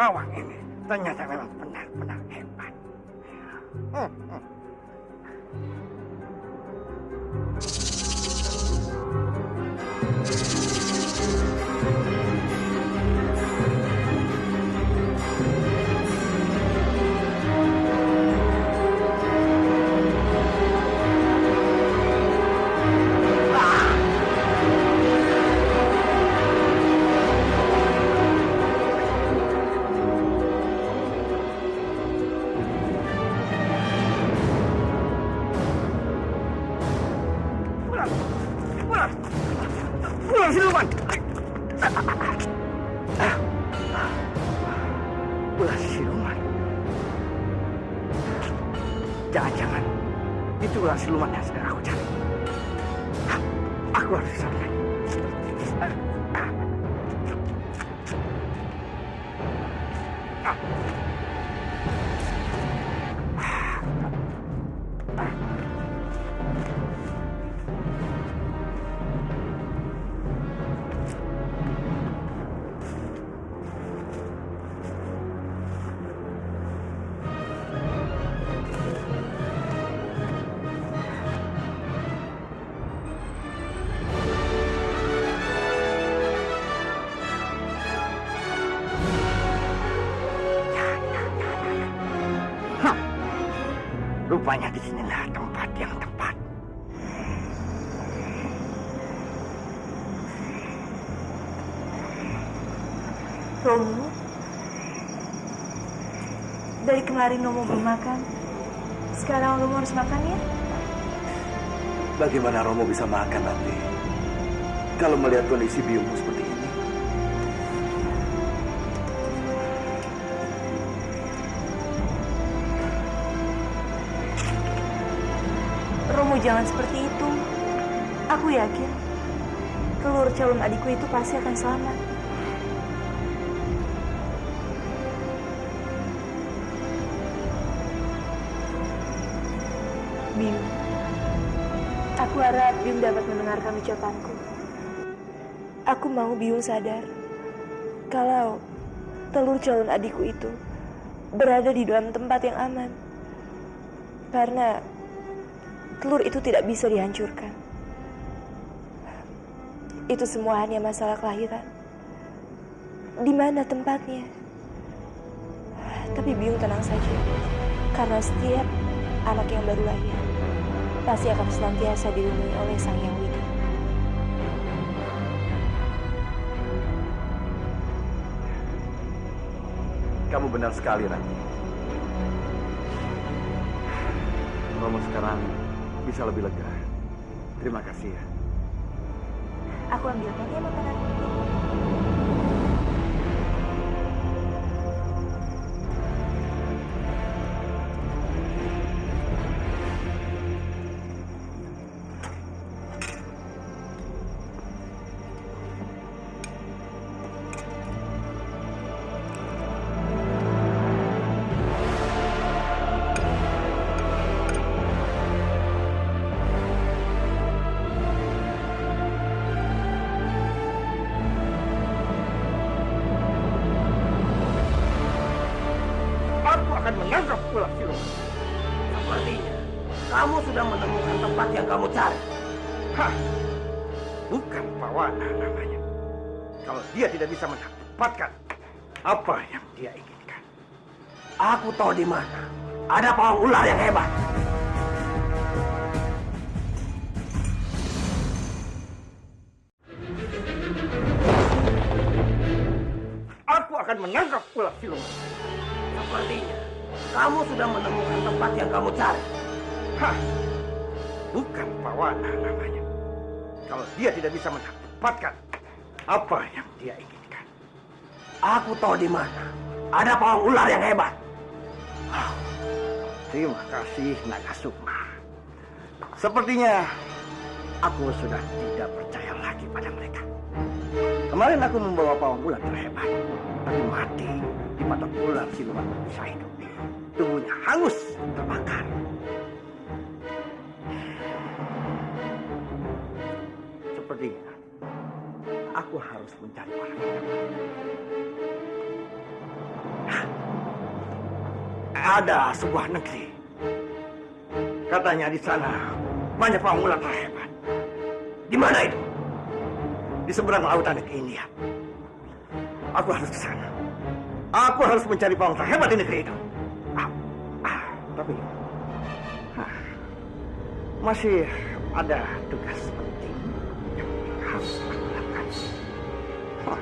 pawang ini ternyata memang benar-benar hebat. Pulang siluman. Ulah siluman. Jangan-jangan itu ulah siluman yang sedang aku cari. Aku harus sampai. Rupanya disinilah tempat yang tepat. Romo, dari kemarin Romo belum makan. Sekarang Romo harus makan ya? Bagaimana Romo bisa makan nanti kalau melihat kondisi biungmu seperti ini? Romo jangan seperti itu. Aku yakin telur calon adikku itu pasti akan selamat. Biung, aku harap Biung dapat mendengarkan ucapanku. Aku mau Biung sadar kalau telur calon adikku itu berada di dalam tempat yang aman. Karena telur itu tidak bisa dihancurkan. Itu semua hanya masalah kelahiran. Di mana tempatnya? Tapi Biung tenang saja. Karena setiap anak yang baru lahir pasti akan senantiasa dilindungi oleh Sang Yang Widi. Kamu benar sekali, Rani. Romo sekarang bisa lebih lega. Terima kasih ya. Aku ambilkan ya makanan. Akan menangkap ular siluman. Sepertinya kamu sudah menemukan tempat yang kamu cari. Hah, bukan Pawana namanya. Kalau dia tidak bisa mendapatkan apa yang dia inginkan, aku tahu di mana ada pawang ular yang hebat. Aku akan menangkap ular siluman. Sepertinya kamu sudah menemukan tempat yang kamu cari. Hah, bukan Pawana namanya. Kalau dia tidak bisa mendapatkan apa yang dia inginkan, aku tahu di mana ada pawang ular yang hebat. Terima kasih Naga Sukma. Sepertinya aku sudah tidak percaya lagi pada mereka. Kemarin aku membawa pawang ular terhebat, tapi mati dipatok ular siluman bisa hidup. Tubuhnya hangus terbakar. Sepertinya aku harus mencari orang yang tepat. ada sebuah negeri. Katanya di sana banyak pemuda terhebat. Di mana itu? Di seberang lautan ke India. Aku harus ke sana. Aku harus mencari pemuda terhebat di negeri itu. Tapi masih ada tugas penting yang harus aku lakukan. Hah.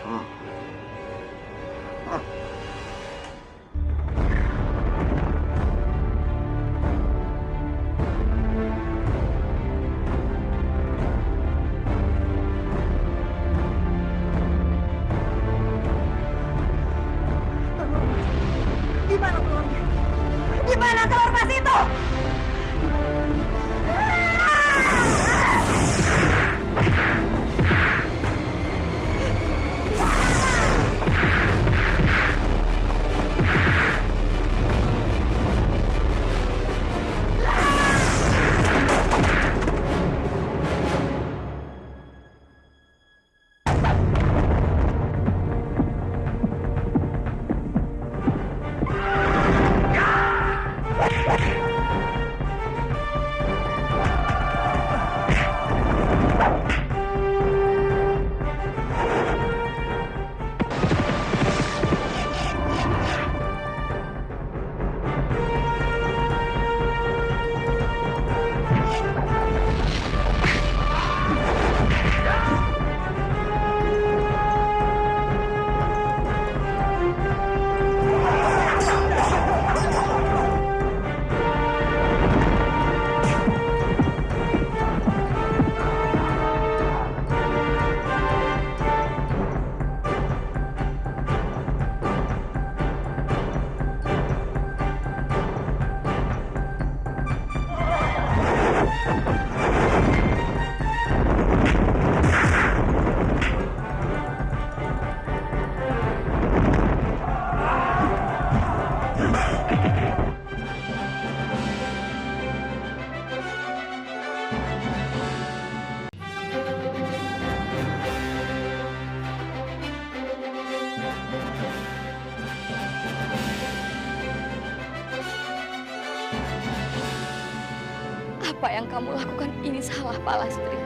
Hmm. Hmm. Di mana telurnya? Di mana telur emas itu? Apa yang kamu lakukan ini salah, Pak Lastri.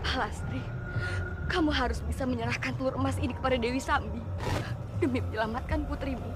Pak Lastri, kamu harus bisa menyerahkan telur emas ini kepada Dewi Sambi demi menyelamatkan putrimu.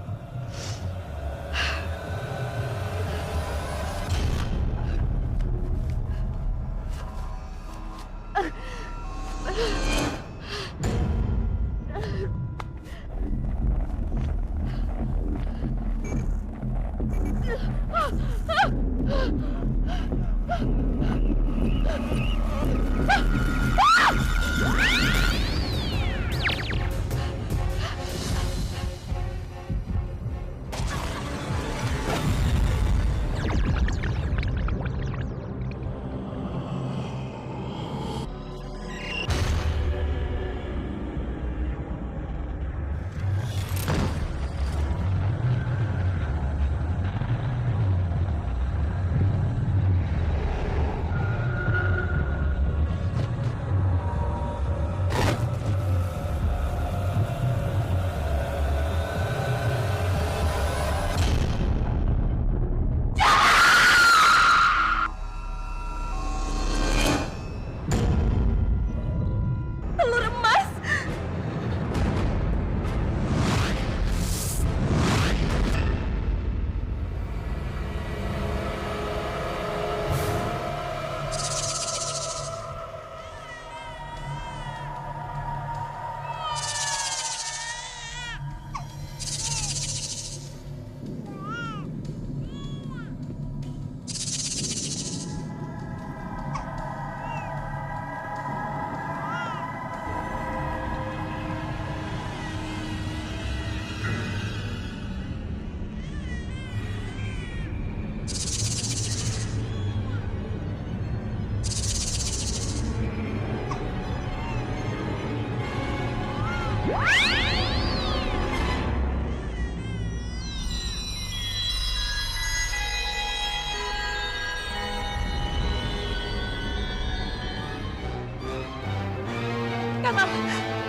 Kakak,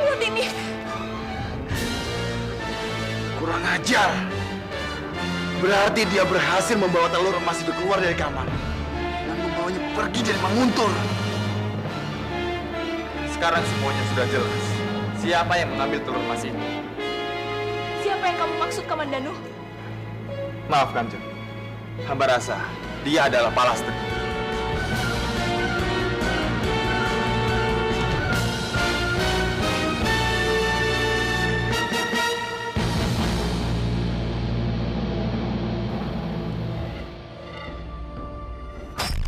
lihat ini. Kurang ajar. Berarti dia berhasil membawa telur emas itu keluar dari kamar dan membawanya pergi dari Manguntur. Sekarang semuanya sudah jelas. Siapa yang mengambil telur emas ini? Siapa yang kamu maksud, Kamandanu? Maaf, Kanjeng. Hamba rasa dia adalah Palastri.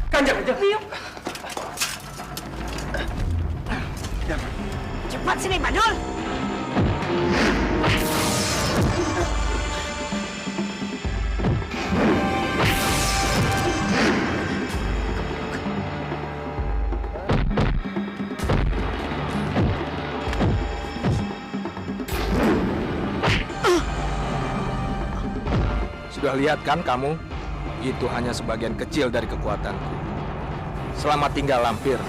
Kanjeng, Biung. Cepat sini, Badul. Sudah lihat kan kamu? Itu hanya sebagian kecil dari kekuatanku. Selamat tinggal, lampir.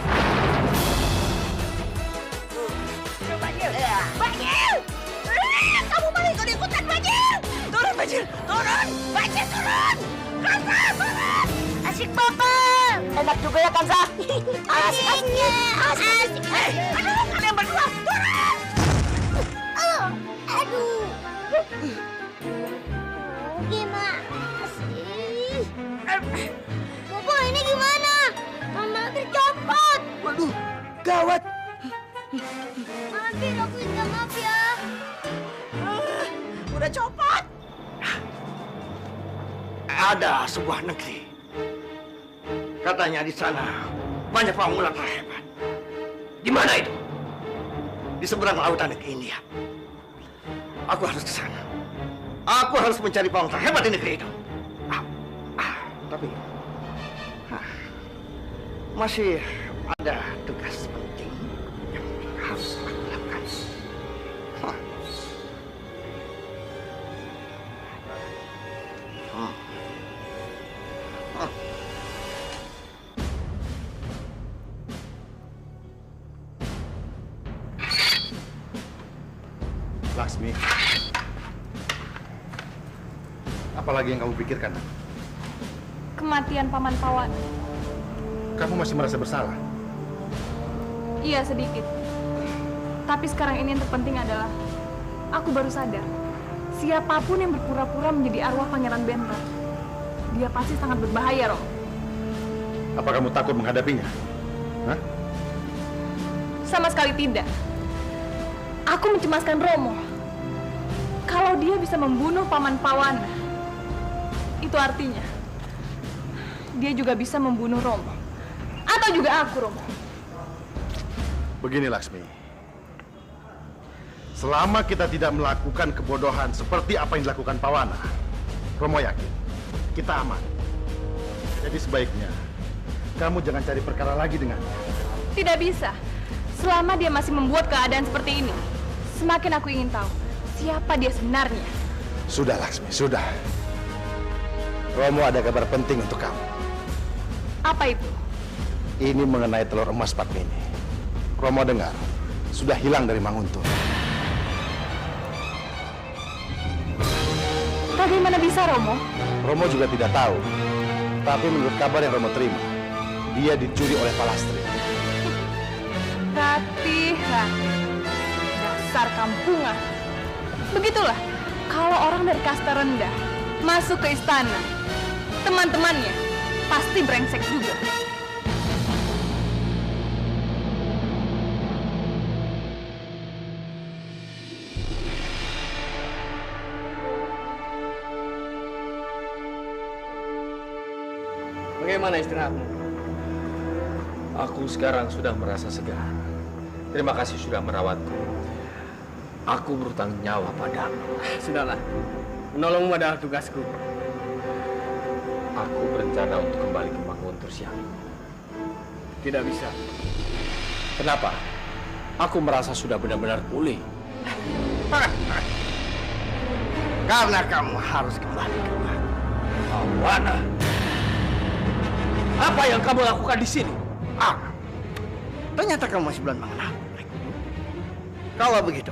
Bajil! Kamu malah ikut-ikutan, Bajil! Turun, Bajil! Turun! Bajil, turun! Kansa, turun! Asik banget! Enak juga ya, Kansa? Asiknya! Asik! Aduh, kalian berdua! Turun! Aduh! Gimana sih? Bobo, ini gimana? Mama tercopot! Waduh, gawat. Maafin, aku minta maaf ya. Udah copot. Ada sebuah negeri. Katanya di sana banyak pemuda terhebat. Di mana itu? Di seberang lautan negeri India. Aku harus ke sana. Aku harus mencari pemuda terhebat di negeri itu. Tapi masih ada tugas penting yang harus aku lakukan. Laksmi, apalagi yang kamu pikirkan? Kematian Paman Pawan. Kamu masih merasa bersalah? Iya, sedikit. Tapi sekarang ini yang terpenting adalah aku baru sadar. Siapapun yang berpura-pura menjadi arwah Pangeran Bentar, dia pasti sangat berbahaya, Romo. Apa kamu takut menghadapinya? Hah? Sama sekali tidak. Aku mencemaskan Romo. Kalau dia bisa membunuh Paman Pawan, itu artinya dia juga bisa membunuh Romo. Atau juga aku, Romo. Begini, Laksmi. Selama kita tidak melakukan kebodohan seperti apa yang dilakukan Pawana, Romo yakin kita aman. Jadi sebaiknya kamu jangan cari perkara lagi dengannya. Tidak bisa. Selama dia masih membuat keadaan seperti ini, semakin aku ingin tahu siapa dia sebenarnya. Sudah, Laksmi, sudah. Romo ada kabar penting untuk kamu. Apa itu? Ini mengenai telur emas Padmini. Romo dengar, sudah hilang dari Manguntur. Bagaimana bisa, Romo? Romo juga tidak tahu. Tapi menurut kabar yang Romo terima, dia dicuri oleh Palastri. Ratih. Dasar kampungan. Begitulah, kalau orang dari kasta rendah masuk ke istana, teman-temannya pasti brengsek juga. Bagaimana istirahatmu? Aku sekarang sudah merasa segar. Terima kasih sudah merawatku. Aku berutang nyawa padamu. Sudahlah, menolongmu adalah tugasku. Aku berencana untuk kembali ke Manguntur siang ini. Tidak bisa. Kenapa? Aku merasa sudah benar-benar pulih. Karena kamu harus kembali ke rumah. Pawana, apa yang kamu lakukan di sini? Ternyata kamu masih belum mengenal. Kalau begitu,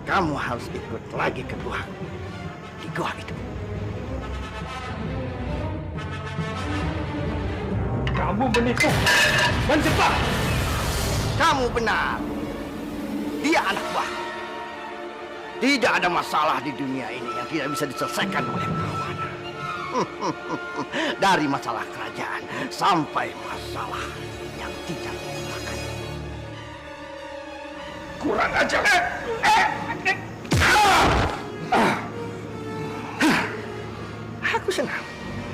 kamu harus ikut lagi ke gua. Di gua itu. Kamu menipu, menjebak. Kamu benar. Dia anak buah. Tidak ada masalah di dunia ini yang tidak bisa diselesaikan oleh Pawana. Dari masalah kerajaan sampai masalah yang tidak dilupakan. Kurang ajar. Aku senang.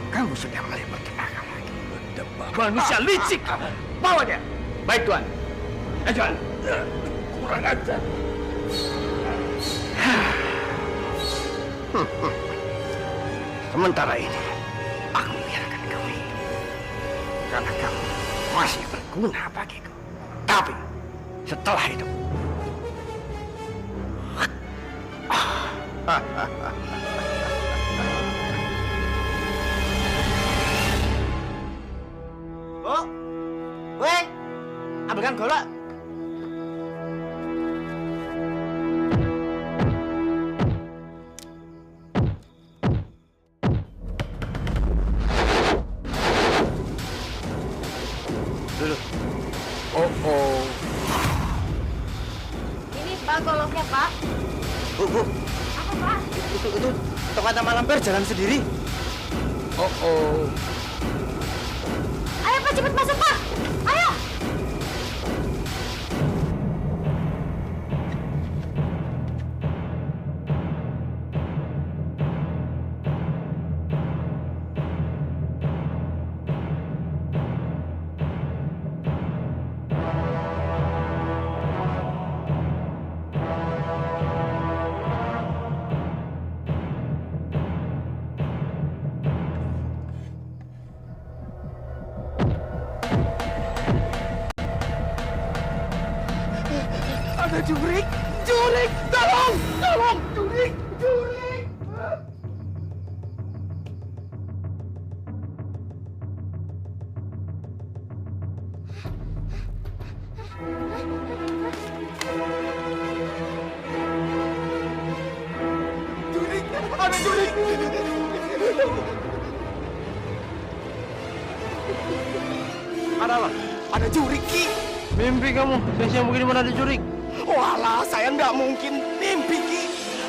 Kamu sudah mulai bertenaga lagi. Manusia licik kamu. Bawa dia. Baik, Tuan. Tuan. Kurang ajar. Sementara ini, aku biarkan kamu hidup. Karena kamu masih berguna bagiku. Tapi, setelah itu... Oh, weh, ambilkan golok. Ini Pak goloknya, Pak. Bu, Apa, Pak? itu tokoh Mak Lampir jalan sendiri. Ayo, Pak, cepet masuk, Pak. Ayo. Ada jurik! Jurik! Tolong! Tolong! Jurik! Jurik! Jurik! Ada jurik! Ada apa? Ada jurik, Ki! Mimpi kamu, saya mungkin mana ada jurik. Walah, saya nggak mungkin mimpi, Ki.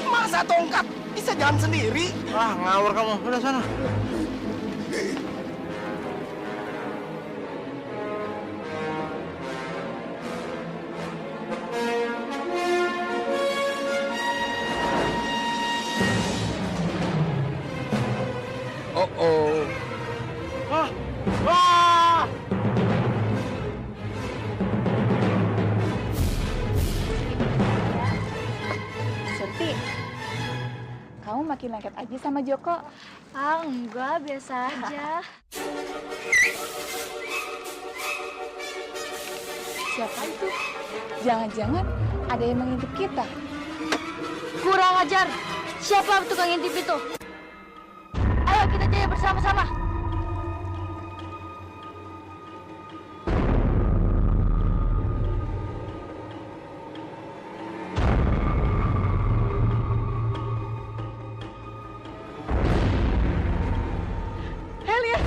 Masa tongkat bisa jalan sendiri? Ah, ngawur kamu. Udah sana. Surti, kamu makin lengket aja sama Joko. Ah, enggak, biasa aja. Siapa itu? Jangan-jangan ada yang mengintip kita. Kurang ajar. Siapa tukang intip itu? Ayo kita jaya bersama-sama. Helia,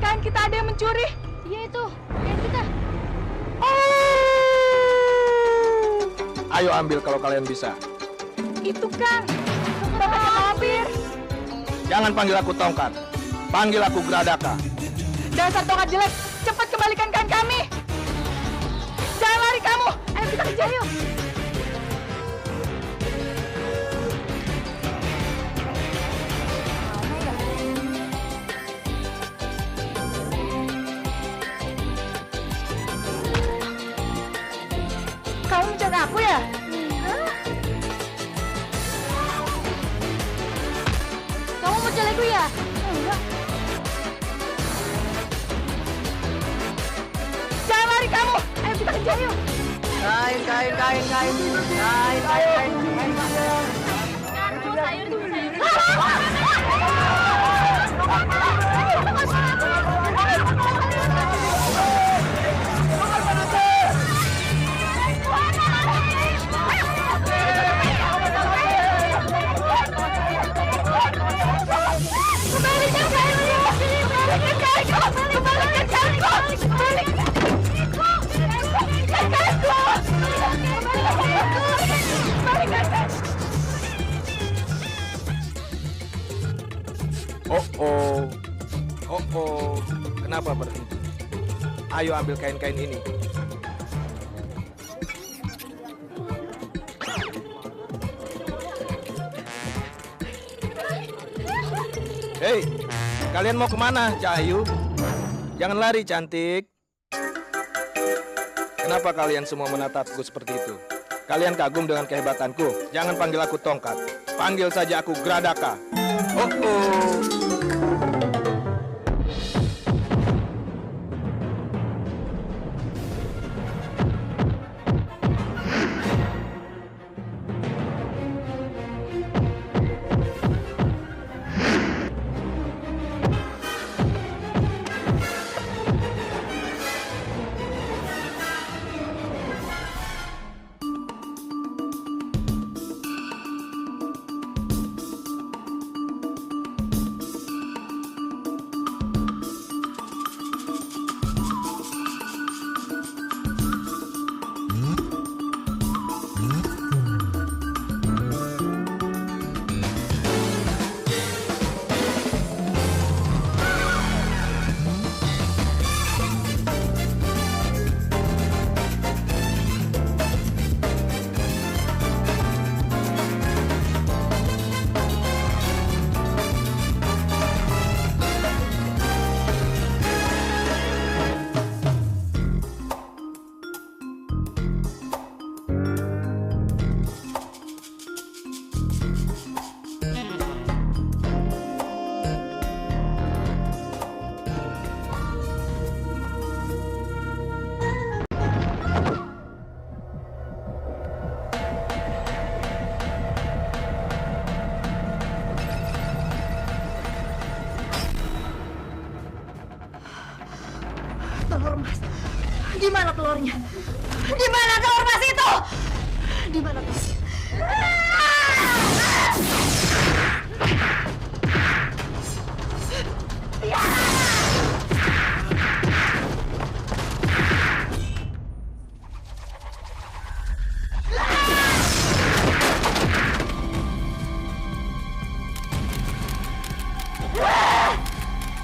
kan kita ada yang mencuri. Iya itu, kayak kita. Ayo ambil kalau kalian bisa. Itu kan Bapak Lampir. Jangan panggil aku Tongkat. Panggil aku Gradaka. Dasar tongkat jelek, cepat kembalikan kan kami. Jangan lari kamu. Ayo kita kejar yuk. Kamu mencari aku ya? Enggak. Kamu mau celeku ya? Enggak. Jangan lari kamu. Ayo kita kejar yuk. Oh, kenapa berhenti? Ayo ambil kain-kain ini. Hei, kalian mau kemana, Cahayu? Jangan lari, cantik. Kenapa kalian semua menatapku seperti itu? Kalian kagum dengan kehebatanku? Jangan panggil aku Tongkat. Panggil saja aku Gradaka. Oh. Telur emas. Di mana telurnya? Di mana telur emas itu? Di mana telurnya?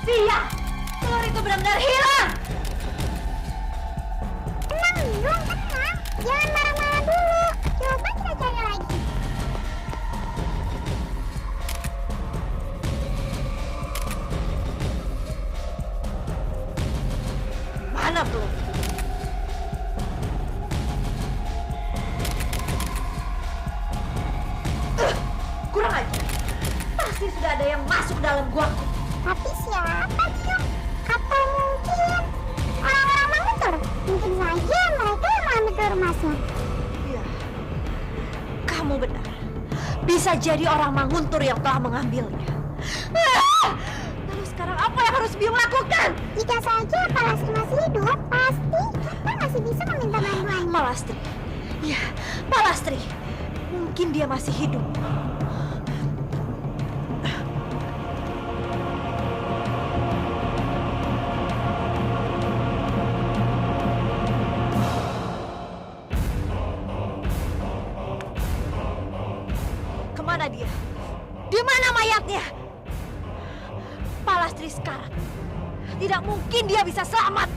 Sia! Telur itu benar-benar hilang! Belum tenang, jangan marah-marah dulu. Coba kita cari lagi. Mana tuh? Kurang aja. Pasti sudah ada yang masuk dalam guaku. Tapi siapa dia? Atau mungkin orang-orang Manguntur? Mungkin saja mereka yang mengambil telur emasnya. Iya, kamu benar. Bisa jadi orang Manguntur yang telah mengambilnya. Lalu sekarang apa yang harus Biung lakukan? Jika saja Palastri masih hidup, pasti kita masih bisa meminta bantuannya. Palastri, ya, Palastri. Mungkin dia masih hidup. Kemana dia? Di mana mayatnya? Palastri sekarang. Tidak mungkin dia bisa selamat.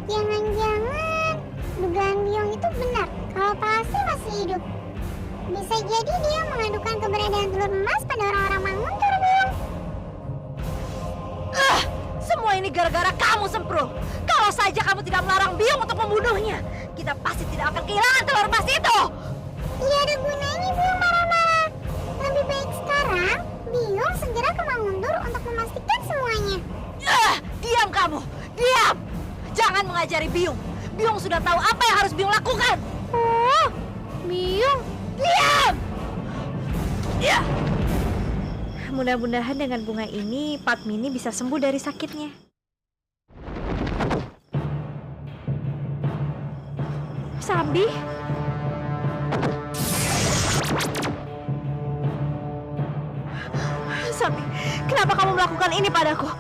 Jangan-jangan dugaan Biong itu benar kalau Palastri masih hidup. Bisa jadi dia mengadukan keberadaan telur emas pada orang-orang Manguntur, Biong. Semua ini gara-gara kamu, Sempro. Kalau saja kamu tidak melarang Biong untuk membunuhnya, kita pasti tidak akan kehilangan telur emas itu. Tidak ada gunanya Biong marah-marah. Lebih baik sekarang Biong segera ke Manguntur untuk memastikan semuanya. Diam kamu, diam. Jangan mengajari Biong. Biong sudah tahu apa yang harus Biong lakukan. Biung, diam! Ya. Mudah-mudahan dengan bunga ini Padmini bisa sembuh dari sakitnya. Sambi? Sambi, kenapa kamu melakukan ini padaku?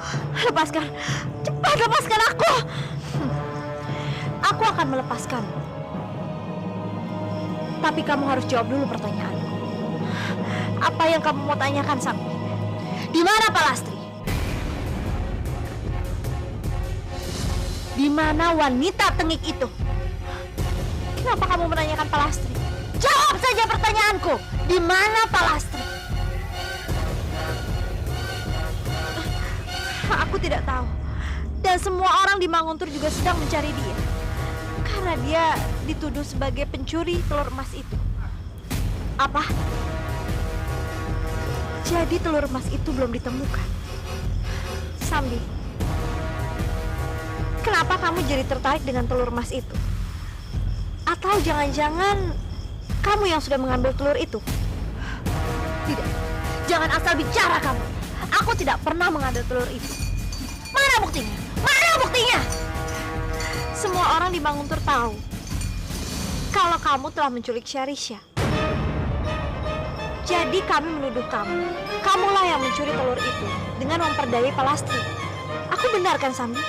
Lepaskan, cepat lepaskan aku. Aku akan melepaskanmu. Tapi kamu harus jawab dulu pertanyaanku. Apa yang kamu mau tanyakan, Sambi? Di mana Palastri? Di mana wanita tengik itu? Kenapa kamu menanyakan Palastri? Jawab saja pertanyaanku. Di mana Palastri? Aku tidak tahu. Dan semua orang di Manguntur juga sedang mencari dia. Karena dia dituduh sebagai pencuri telur emas itu. Apa? Jadi telur emas itu belum ditemukan. Sambi, kenapa kamu jadi tertarik dengan telur emas itu? Atau jangan-jangan kamu yang sudah mengambil telur itu? Tidak, jangan asal bicara kamu. Aku tidak pernah mengambil telur itu. Mana buktinya? Mana buktinya? Semua orang di Manguntur tahu kalau kamu telah menculik Syarisya. Jadi kami menuduh kamu. Kamulah yang mencuri telur itu dengan memperdayai Palastri. Aku benar kan, Sambi?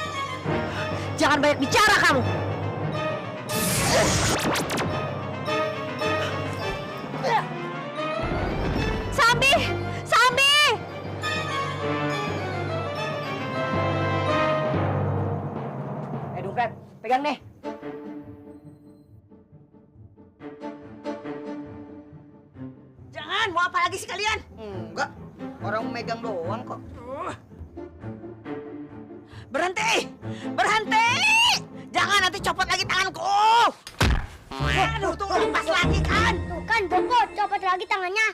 Jangan banyak bicara kamu. Sambi! Sambi! Dompet, pegang nih. Jangan, mau apa lagi sih kalian? Enggak, orang megang doang kok. Berhenti! Berhenti! Jangan nanti copot lagi tanganku! Aduh, tuh lepas lagi kan? Tuh kan, Boko, copot lagi tangannya.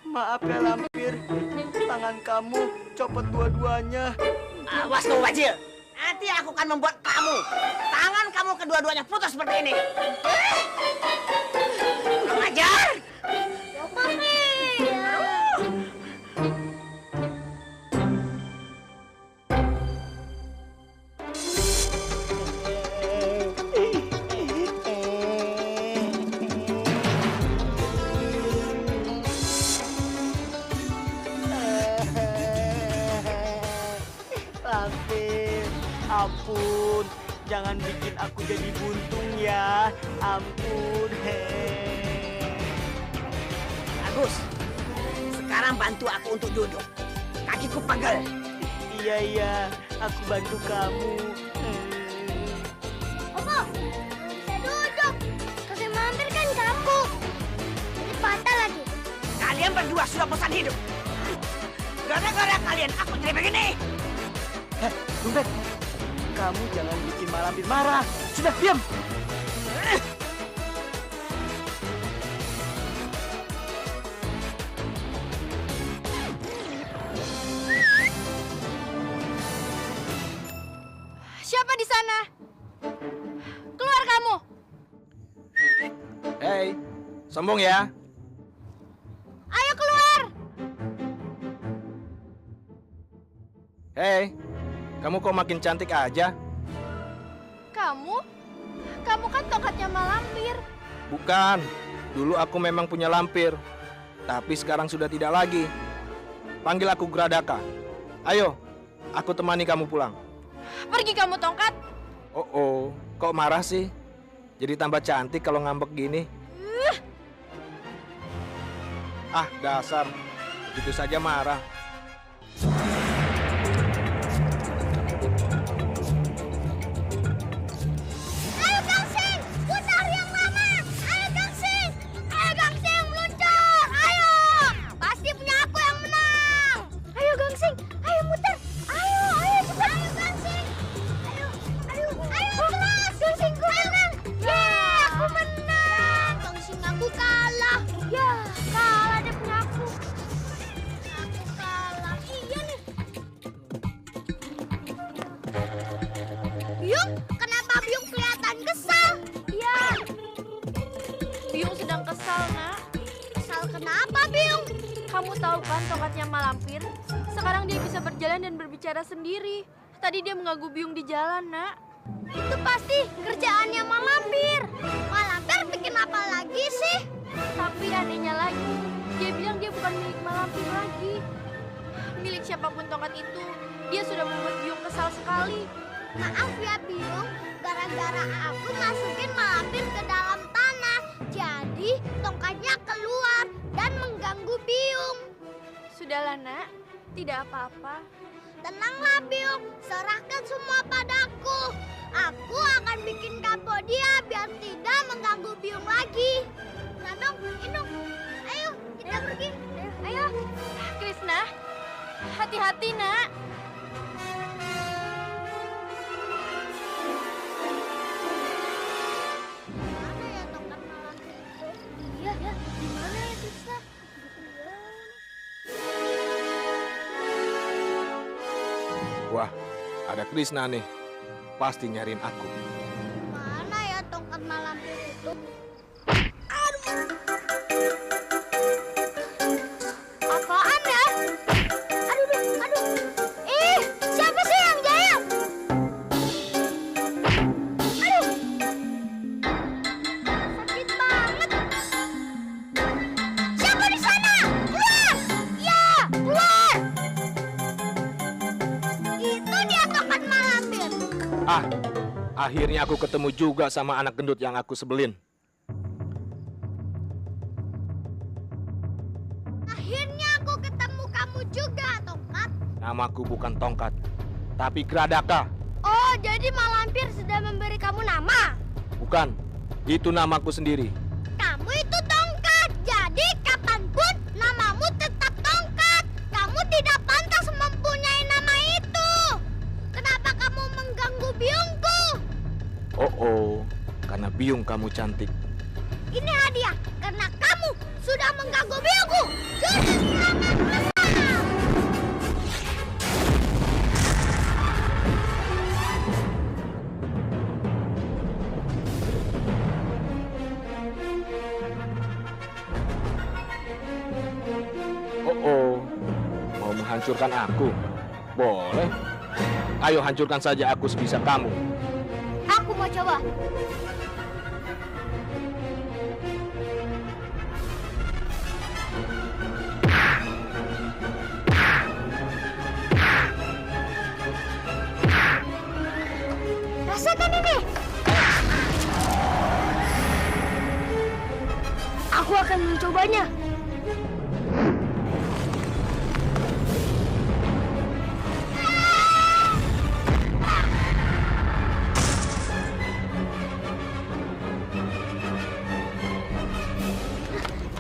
Maaf ya Lampir, tangan kamu copot dua-duanya. Awas kamu Bajil, nanti aku akan membuat tangan kamu kedua-duanya putus seperti ini. Kurang ajar! Lampir, ampun, jangan bikin aku jadi buntung ya. Ampun. Bagus. Sekarang bantu aku untuk duduk. Kakiku pegel. Iya, aku bantu kamu. Boko, bisa duduk. Kasih mampir kan kamu. Jadi patah lagi. Kalian berdua sudah bosan hidup. Gara-gara kalian aku jadi begini. Dompet, kamu jangan bikin Malampir marah. Sudah, diam. Siapa di sana? Keluar kamu! Hei, sombong ya? Ayo keluar! Hei, kamu kok makin cantik aja? Kamu? Kamu kan tongkatnya Malampir. Bukan, dulu aku memang punya lampir. Tapi sekarang sudah tidak lagi. Panggil aku Gradaka. Ayo, aku temani kamu pulang. Pergi kamu tongkat. Oh, kok marah sih? Jadi tambah cantik kalau ngambek gini. Ah, dasar. Begitu saja marah. Ayo Gangsing, putar yang lama. Ayo Gangsing, meluncur. Ayo, pasti punya aku yang menang. Ayo Gangsing, ayo muter. Ayo cepat. Ayo Gangsing. Ayo kelas. Gangsingku menang. Yeay, aku menang. Gangsing aku kalah. Ya, kalah deh punya aku. Aku kalah. Kamu tahu kan tongkatnya Malampir? Sekarang dia bisa berjalan dan berbicara sendiri. Tadi dia mengganggu Biung di jalan, Nak. Itu pasti kerjaannya Malampir. Malampir bikin apa lagi sih? Tapi anehnya lagi, dia bilang dia bukan milik Malampir lagi. Milik siapapun tongkat itu, dia sudah membuat Biung kesal sekali. Maaf ya Biung, gara-gara aku masukin Malampir ke dalam tanah. Jadi tongkatnya keluar dan mengganggu Biung. Sudahlah, Nak. Tidak apa-apa. Tenanglah Biung, serahkan semua padaku. Aku akan bikin kapok dia biar tidak mengganggu Biung lagi. Nandong, Inung, ayo kita pergi. Ayo. Krishna, hati-hati, Nak. Mana ya tongkat Malampir itu? Iya, ya. Di mana ya Krishna? Wah, ada Krishna nih. Pasti nyariin aku. Mana ya tongkat Malampir itu? Apaan ya? Aduh. Siapa sih yang jahil? Aduh. Sakit banget. Siapa di sana? Keluar! Ya, keluar! Itu dia tongkat Malampir. Ah, akhirnya aku ketemu juga sama anak gendut yang aku sebelin. Akhirnya aku ketemu kamu juga, Tongkat. Namaku bukan Tongkat, tapi Gradaka. Oh, jadi Malampir sudah memberi kamu nama? Bukan, itu namaku sendiri. Kamu itu Tongkat, jadi kapanpun namamu tetap Tongkat. Kamu tidak pantas mempunyai nama itu. Kenapa kamu mengganggu biungku? Oh, karena biung kamu cantik. Ini hadiah karena kamu sudah mengganggu biungku. Selamat bersama. Oh, mau menghancurkan aku? Boleh. Ayo hancurkan saja aku sebisa kamu. Aku mau coba. Rasakan ini. Aku akan mencobanya.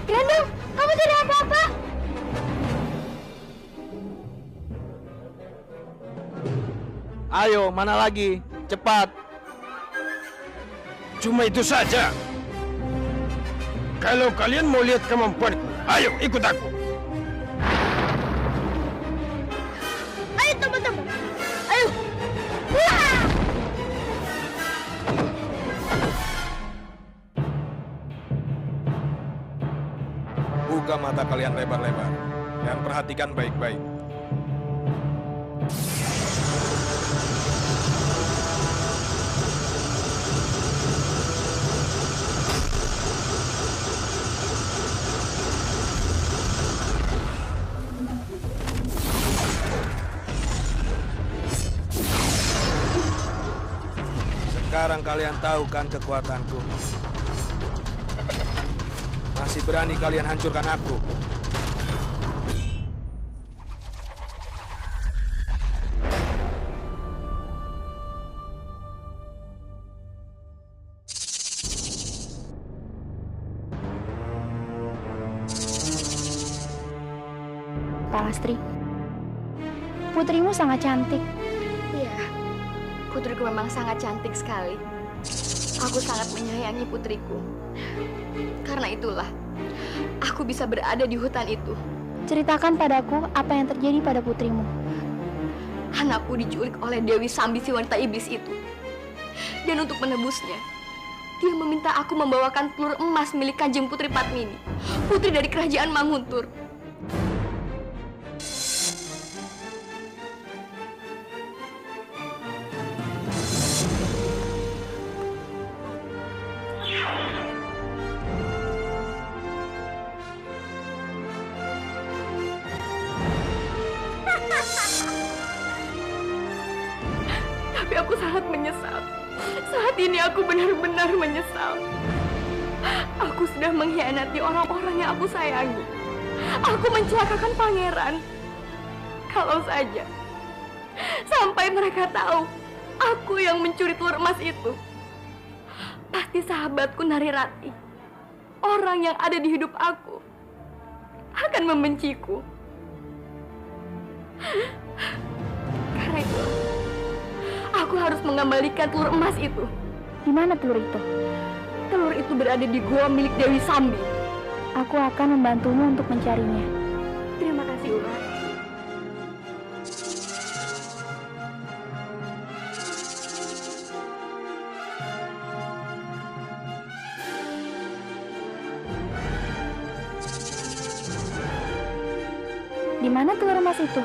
Grandong, kamu tidak apa-apa? Ayo, mana lagi? Cepat. Cuma itu saja. Kalau kalian mau lihat kemampuanku, ayo ikut aku. Ayo teman-teman, ayo. Wah! Buka mata kalian lebar-lebar dan perhatikan baik-baik. Sekarang kalian tahu kan kekuatanku. Masih berani kalian hancurkan aku? Pak Lastri, putrimu sangat cantik. Iya, putriku memang sangat cantik sekali. Aku sangat menyayangi putriku. Karena itulah, aku bisa berada di hutan itu. Ceritakan padaku apa yang terjadi pada putrimu. Anakku diculik oleh Dewi Sambi si wanita iblis itu. Dan untuk menebusnya, dia meminta aku membawakan telur emas milik Kanjeng Putri Padmini, putri dari kerajaan Manguntur. sangat menyesal. Saat ini aku benar-benar menyesal. Aku sudah mengkhianati orang-orang yang aku sayangi. Aku mencelakakan pangeran. Kalau saja sampai mereka tahu aku yang mencuri telur emas itu, pasti sahabatku Narirati, orang yang ada di hidup aku, akan membenciku. Karena itu, aku harus mengembalikan telur emas itu. Di mana telur itu? Telur itu berada di gua milik Dewi Sambi. Aku akan membantumu untuk mencarinya. Terima kasih, Ular. Di mana telur emas itu?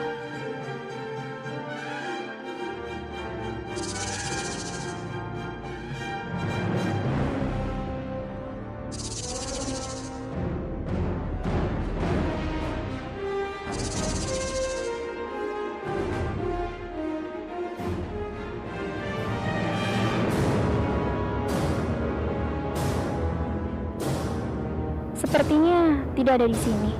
Sepertinya tidak ada di sini.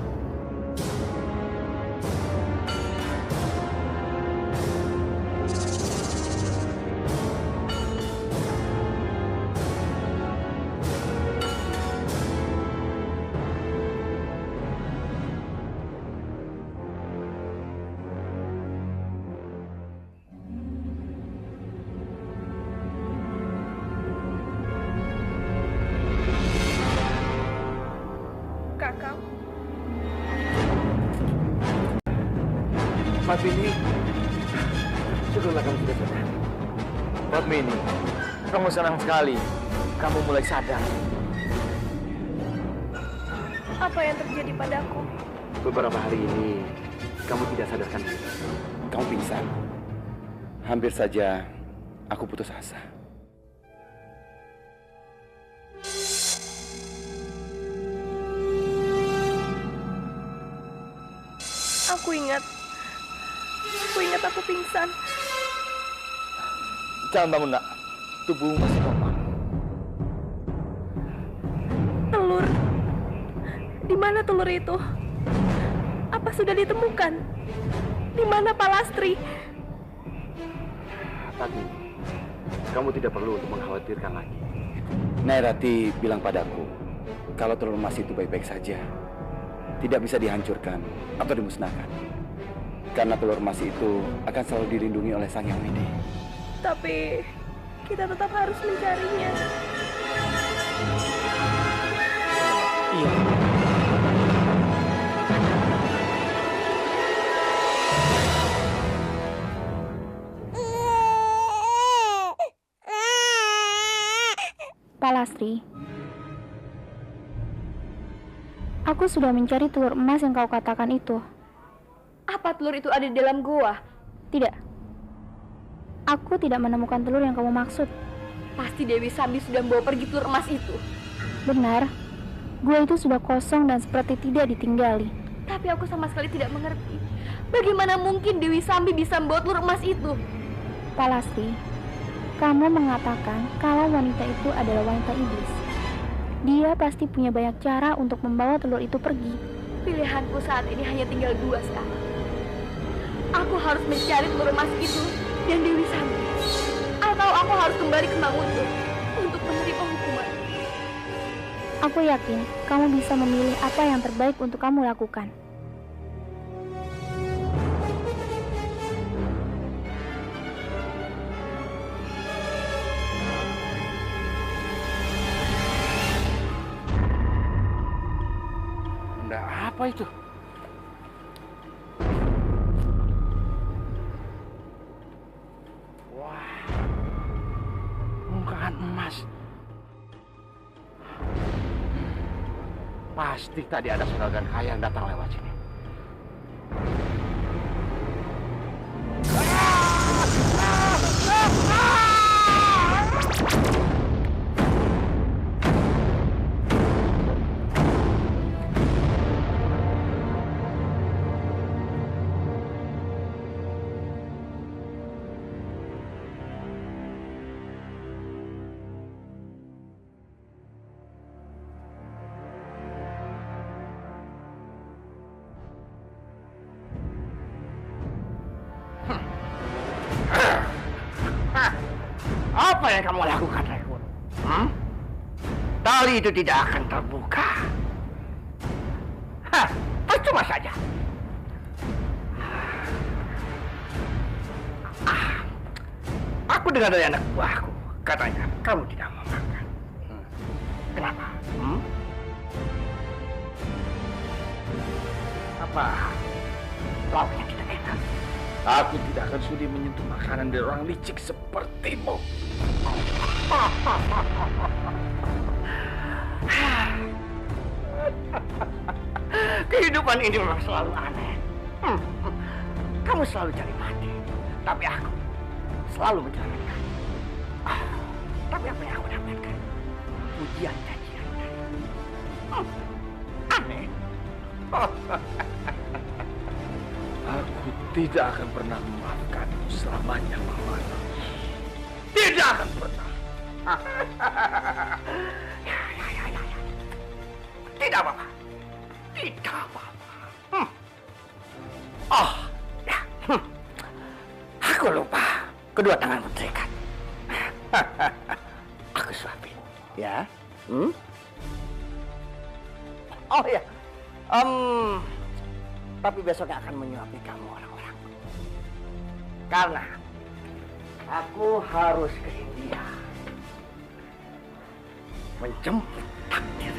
Kakak, Fatmini, syukurlah kamu sudah sadar. Fatmini, kamu senang sekali. Kamu mulai sadar. apa yang terjadi padaku? Beberapa hari ini, kamu tidak sadarkan diri. Kamu pingsan. Hampir saja aku putus asa. Aku ingat aku pingsan. Jangan bangun, nak. Tubuhmu masih normal. Telur. Di mana telur itu? Apa sudah ditemukan? Di mana Palastri? Tadi, kamu tidak perlu untuk mengkhawatirkan lagi. Nairati bilang padaku, kalau telur emas itu baik-baik saja, tidak bisa dihancurkan atau dimusnahkan. Karena telur emas itu akan selalu dilindungi oleh Sang Yang Widi. Tapi kita tetap harus mencarinya. Iya. Palastri, aku sudah mencari telur emas yang kau katakan itu. Apa telur itu ada di dalam gua? Tidak. Aku tidak menemukan telur yang kamu maksud. Pasti Dewi Sambi sudah membawa pergi telur emas itu. Benar. Gua itu sudah kosong dan seperti tidak ditinggali. Tapi aku sama sekali tidak mengerti. Bagaimana mungkin Dewi Sambi bisa membawa telur emas itu? Palastri, kamu mengatakan kalau wanita itu adalah wanita iblis. Dia pasti punya banyak cara untuk membawa telur itu pergi. Pilihanku saat ini hanya tinggal dua sekarang. Aku harus mencari telur emas itu dan Dewi Sambi, atau aku harus kembali ke Mangunjung untuk menerima hukuman. Aku yakin kamu bisa memilih apa yang terbaik untuk kamu lakukan. Benda apa itu? Ungkahan emas. Pasti tadi ada saudagar kaya yang datang lewat sini. Apa yang kamu lakukan, Raikun? Tali itu tidak akan terbuka. Hah, percuma saja. Aku dengar dari anak buahku, katanya kamu tidak mau makan. Kenapa? Apa lauknya tidak enak? Aku tidak akan sudi menyentuh makanan dari orang licik sepertimu. Kehidupan ini memang selalu aneh. Kamu selalu cari mati, tapi aku selalu menyelamatkan. Tapi apa yang aku dapatkan? Pujian cacian. Aneh. Aku tidak akan pernah memaafkanmu selamanya, Pawana. Tidak akan pernah. Tidak apa-apa. Tidak apa-apa. Oh, ya. Aku lupa. Kedua tanganmu terikat. Aku suapin, ya. Oh ya. Tapi besoknya akan menyuapi kamu orang-orang. Karena aku harus ke India menjemput takdir.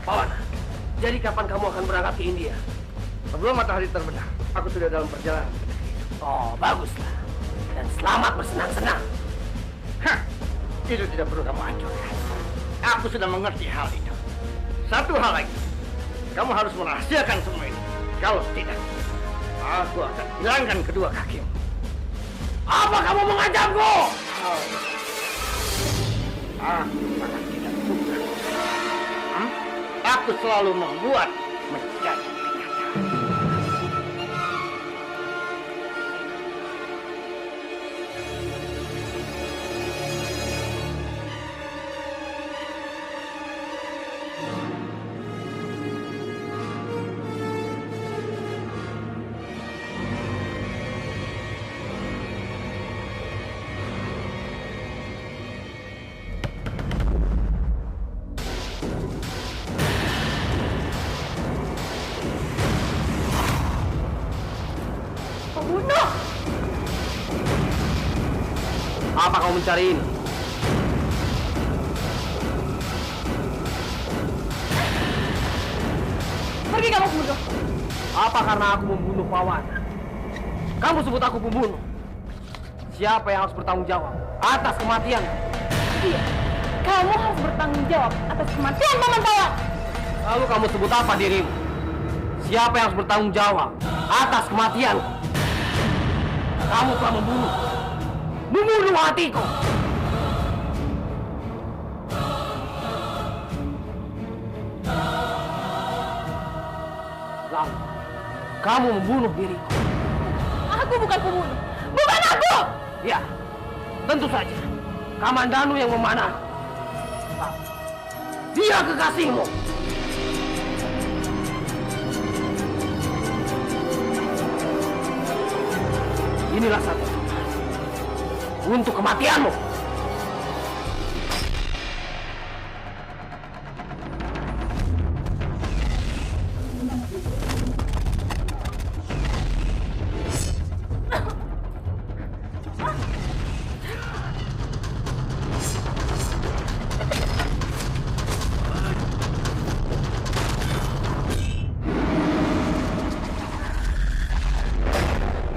Pawana, jadi kapan kamu akan berangkat ke India? Sebelum matahari terbenam, aku sudah dalam perjalanan. Oh, baguslah. Dan selamat bersenang-senang. Itu tidak perlu kamu hancurkan. Aku sudah mengerti hal itu. Satu hal lagi, kamu harus merahasiakan semua ini. Kalau tidak, aku akan hilangkan kedua kakimu. Apa kamu mengancamku? Aku sangat tidak suka. Aku selalu membuat menjadi kenyataan. Pembunuh! Apa kau mencari ini? Pergi kamu pembunuh. Apa karena aku membunuh Pawana? Kamu sebut aku pembunuh. Siapa yang harus bertanggung jawab atas kematian? Iya, kamu harus bertanggung jawab atas kematian Paman Pawan. Lalu kamu sebut apa dirimu? Siapa yang harus bertanggung jawab atas kematian? Kamu telah membunuh hatiku. Lalu, kamu membunuh diriku. Aku bukan pembunuh. Bukan aku! Ya, tentu saja. Kamandanu yang memanah. Dia kekasihmu. Inilah satu untuk kematianmu.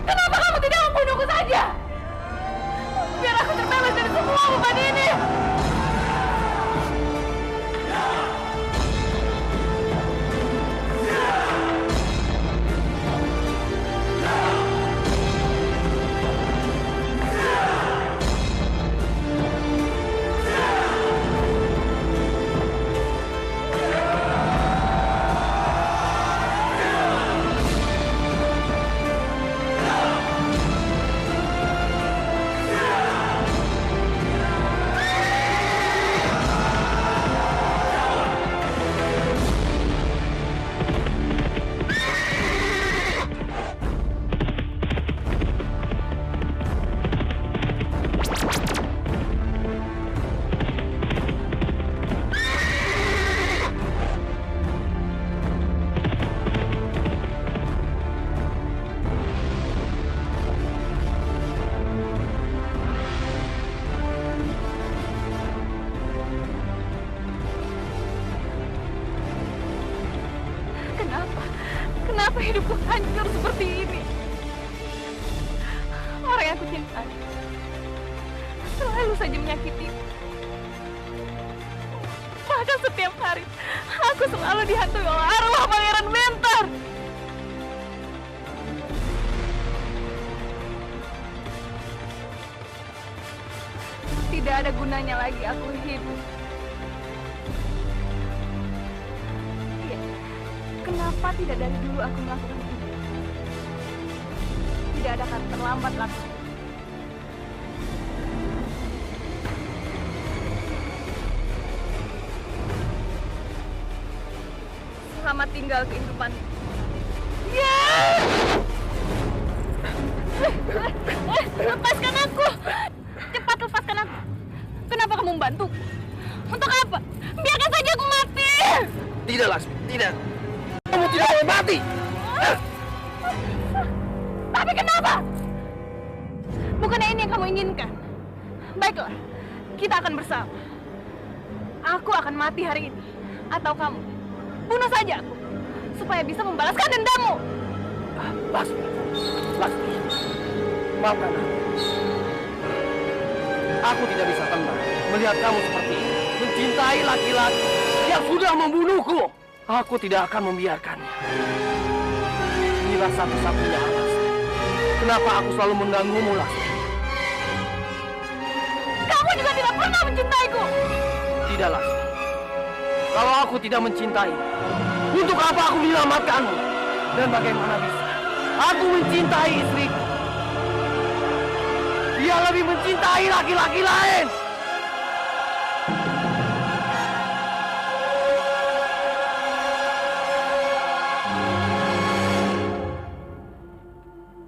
Kenapa kamu tidak membunuhku saja? Biar aku terbebas dari Kenapa hidupku hancur seperti ini? Orang yang aku cintai selalu saja menyakiti. Bahkan setiap hari aku selalu dihantui oleh arwah Pangeran Bentar. Tidak ada gunanya lagi aku hidup. Iya, kenapa tidak dari dulu aku melakukan ini? Tidak ada kata terlambat lagi. Selamat tinggal kehidupan. Lepaskan aku! Cepat lepaskan aku! Kenapa kamu membantu? Untuk apa? Biarkan saja aku mati! Tidak, Laksmi, tidak. Kamu tidak boleh mati! Tapi kenapa? Bukannya ini yang kamu inginkan? Baiklah, kita akan bersama. Aku akan mati hari ini. Atau kamu, bunuh saja aku. Supaya bisa membalaskan dendammu. Laksmi, Laksmi, maafkan aku. Aku tidak bisa tenang melihat kamu seperti ini. Mencintai laki-laki yang sudah membunuhku. Aku tidak akan membiarkannya. Inilah satu-satunya alasan kenapa aku selalu mengganggumu, Laksmi. Kamu juga tidak pernah mencintaiku. Tidak, Laksmi. Kalau aku tidak mencintai, untuk apa aku menyelamatkanmu? Dan bagaimana bisa aku mencintai istriku? Dia lebih mencintai laki-laki lain.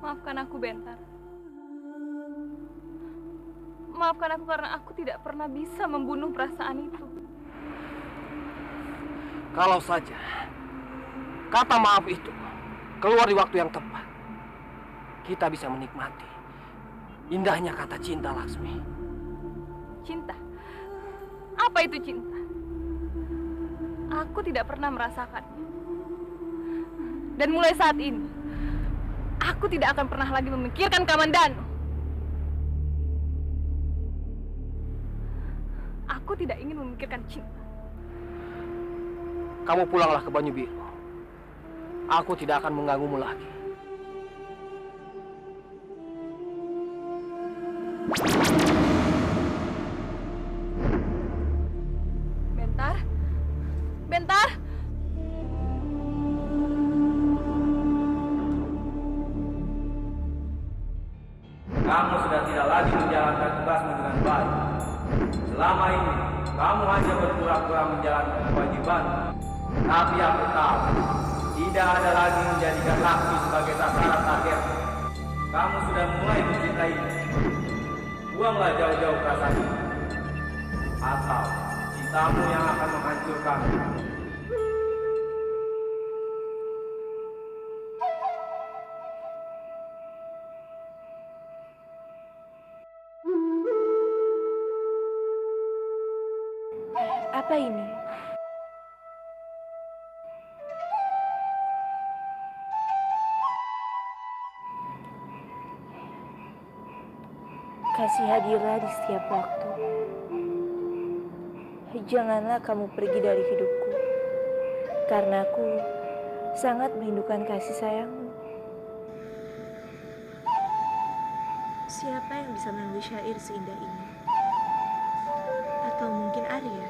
Maafkan aku, Bentar. Maafkan aku karena aku tidak pernah bisa membunuh perasaan itu. Kalau saja kata maaf itu keluar di waktu yang tepat, kita bisa menikmati indahnya kata cinta, Laksmi. Cinta? Apa itu cinta? Aku tidak pernah merasakannya. Dan mulai saat ini, aku tidak akan pernah lagi memikirkan Kamandanu. Aku tidak ingin memikirkan cinta. Kamu pulanglah ke Banyu Biru. Aku tidak akan mengganggumu lagi. Bentar. Bentar. Kamu sudah tidak lagi menjalankan tugasmu dengan baik. Selama ini, kamu hanya berpura-pura menjalankan kewajiban. Tapi aku tahu, tidak ada lagi menjadikan Laksmi sebagai sasaran target. Kamu sudah mulai mencintainya. Buanglah jauh-jauh perasaan itu. Atau cintamu yang akan menghancurkanmu. Apa ini? Kasih hadirlah di setiap waktu. Janganlah kamu pergi dari hidupku, karena aku sangat merindukan kasih sayangmu. Siapa yang bisa menulis syair seindah ini? Atau mungkin Arya?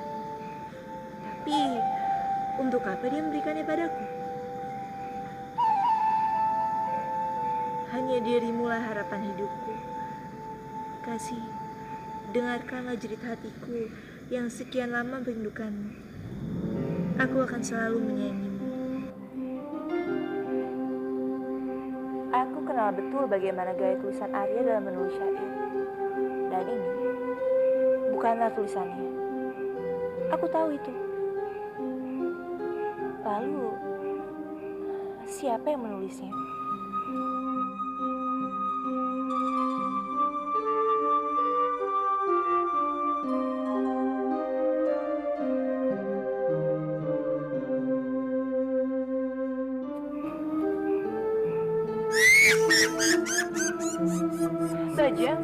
Tapi untuk apa dia memberikannya padaku? Hanya dirimulah harapan hidupku. Kasih, dengarkanlah jerit hatiku yang sekian lama merindukanmu. Aku akan selalu menyayangimu. Aku kenal betul bagaimana gaya tulisan Arya dalam menulis syair. Dan ini bukanlah tulisannya. Aku tahu itu. Lalu, siapa yang menulisnya? Bajang,